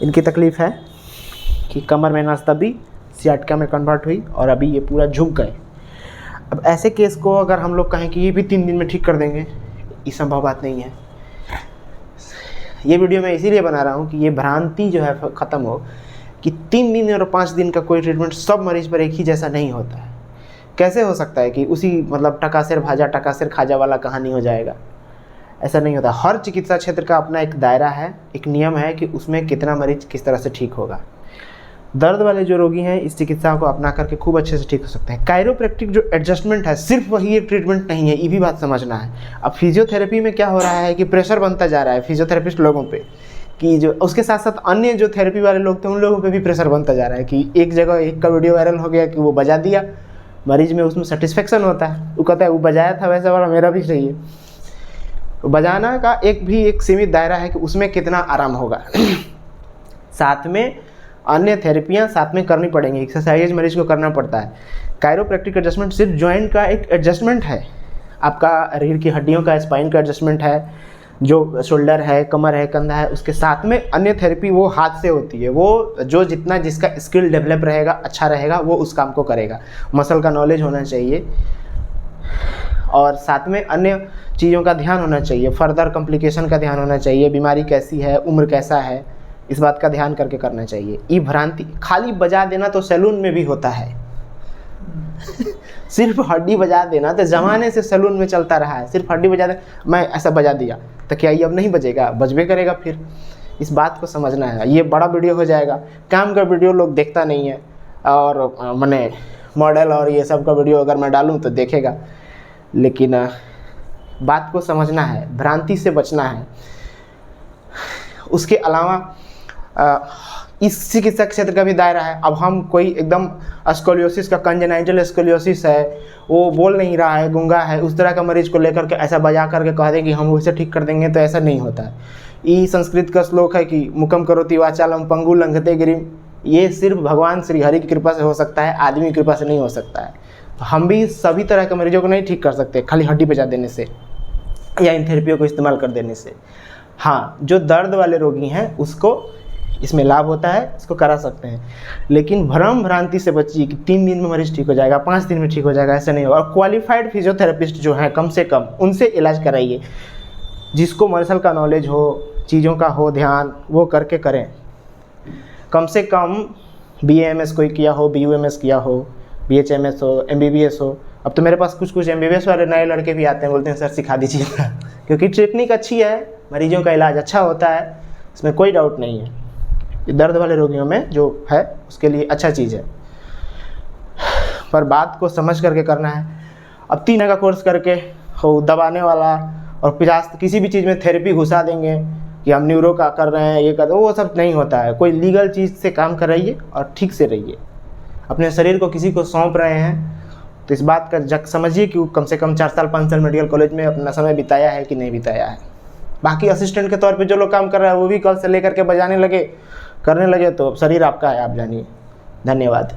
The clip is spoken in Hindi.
इनकी तकलीफ़ है कि कमर में नस दबी, सियाटिका में कन्वर्ट हुई और अभी ये पूरा झुक गए। अब ऐसे केस को अगर हम लोग कहें कि ये भी 3 दिन में ठीक कर देंगे, ये संभव बात नहीं है। ये वीडियो मैं इसीलिए बना रहा हूँ कि ये भ्रांति जो है ख़त्म हो कि 3 दिन और 5 दिन का कोई ट्रीटमेंट सब मरीज़ पर एक ही जैसा नहीं होता है। कैसे हो सकता है कि उसी मतलब टका सिर भाजा टका सिर खाजा वाला कहानी हो जाएगा? ऐसा नहीं होता। हर चिकित्सा क्षेत्र का अपना एक दायरा है, एक नियम है कि उसमें कितना मरीज किस तरह से ठीक होगा। दर्द वाले जो रोगी हैं इस चिकित्सा को अपना करके खूब अच्छे से ठीक हो सकते हैं। कायरोप्रैक्टिक जो एडजस्टमेंट है सिर्फ वही एक ट्रीटमेंट नहीं है, ये भी बात समझना है। अब फिजियोथेरेपी में क्या हो रहा है कि प्रेशर बनता जा रहा है फिजियोथेरेपिस्ट लोगों पे, कि जो उसके साथ साथ अन्य जो थेरेपी वाले लोग थे उन लोगों पे भी प्रेशर बनता जा रहा है कि एक जगह एक का वीडियो वायरल हो गया कि वो बजा दिया, मरीज में उसमें सेटिस्फेक्शन होता है, वो कहता है वो बजाया था वैसा वाला मेरा भी चाहिए। तो बजाना का एक सीमित दायरा है कि उसमें कितना आराम होगा। साथ में अन्य थेरेपियां साथ में करनी पड़ेंगी, एक्सरसाइज मरीज को करना पड़ता है। कायरोप्रैक्टिक एडजस्टमेंट सिर्फ जॉइंट का एक एडजस्टमेंट है, आपका रीढ़ की हड्डियों का स्पाइन का एडजस्टमेंट है, जो शोल्डर है, कमर है, कंधा है, उसके साथ में अन्य थेरेपी वो हाथ से होती है। वो जो जितना जिसका स्किल डेवलप रहेगा, अच्छा रहेगा, वो उस काम को करेगा। मसल का नॉलेज होना चाहिए और साथ में अन्य चीज़ों का ध्यान होना चाहिए, फर्दर कॉम्प्लिकेशन का ध्यान होना चाहिए, बीमारी कैसी है, उम्र कैसा है, इस बात का ध्यान करके करना चाहिए। ये भ्रांति खाली बजा देना तो सैलून में भी होता है। सिर्फ हड्डी बजा देना तो ज़माने से सैलून में चलता रहा है। सिर्फ हड्डी बजा दे, मैं ऐसा बजा दिया तो क्या ये अब नहीं बजेगा? बजबे करेगा। फिर इस बात को समझना है। ये बड़ा वीडियो हो जाएगा, काम का वीडियो लोग देखता नहीं है, और मैंने मॉडल और ये सब का वीडियो अगर मैं डालूँ तो देखेगा। लेकिन बात को समझना है, भ्रांति से बचना है। उसके अलावा इस चिकित्सा क्षेत्र का भी दायरा है। अब हम कोई एकदम स्कोलियोसिस का, कंजेनाइटल स्कोलियोसिस है, वो बोल नहीं रहा है, गूंगा है, उस तरह का मरीज को लेकर के ऐसा बजा करके कह दें कि हम उसे ठीक कर देंगे, तो ऐसा नहीं होता है। ये संस्कृत का श्लोक है कि मुकम करोति वाचालम पंगु लंघते गिरिम, ये सिर्फ भगवान श्री हरि की कृपा से हो सकता है, आदमी की कृपा से नहीं हो सकता है। तो हम भी सभी तरह के मरीजों को नहीं ठीक कर सकते खाली हड्डी बजा देने से या इन थेरेपियों को इस्तेमाल कर देने से। हाँ, जो दर्द वाले रोगी हैं उसको इसमें लाभ होता है, इसको करा सकते हैं। लेकिन भ्रम भ्रांति से बचिए कि 3 दिन में मरीज ठीक हो जाएगा, 5 दिन में ठीक हो जाएगा, ऐसा नहीं होगा। और क्वालिफाइड फिजियोथेरेपिस्ट जो हैं कम से कम उनसे इलाज कराइए, जिसको मसल का नॉलेज हो, चीज़ों का हो ध्यान, वो करके करें। कम से कम BAMS कोई किया हो, BUMS किया हो, BHMS हो, MBBS हो। अब तो मेरे पास कुछ MBBS वाले नए लड़के भी आते हैं, बोलते हैं सर सिखा दीजिए क्योंकि टेक्निक अच्छी है, मरीजों का इलाज अच्छा होता है, इसमें कोई डाउट नहीं है। ये दर्द वाले रोगियों में जो है उसके लिए अच्छा चीज़ है, पर बात को समझ करके करना है। अब 3 का कोर्स करके हो दबाने वाला और 50 किसी भी चीज़ में थेरेपी घुसा देंगे कि हम न्यूरो का कर रहे हैं, ये कर, वो सब नहीं होता है। कोई लीगल चीज़ से काम कराइए और ठीक से रहिए। अपने शरीर को किसी को सौंप रहे हैं तो इस बात का समझिए कि वो कम से कम 4 साल 5 साल मेडिकल कॉलेज में अपना समय बिताया है कि नहीं बिताया है। बाकी असिस्टेंट के तौर पे जो लोग काम कर रहा है वो भी कल से लेकर के बजाने लगे, करने लगे, तो शरीर आपका है, आप जानिए। धन्यवाद।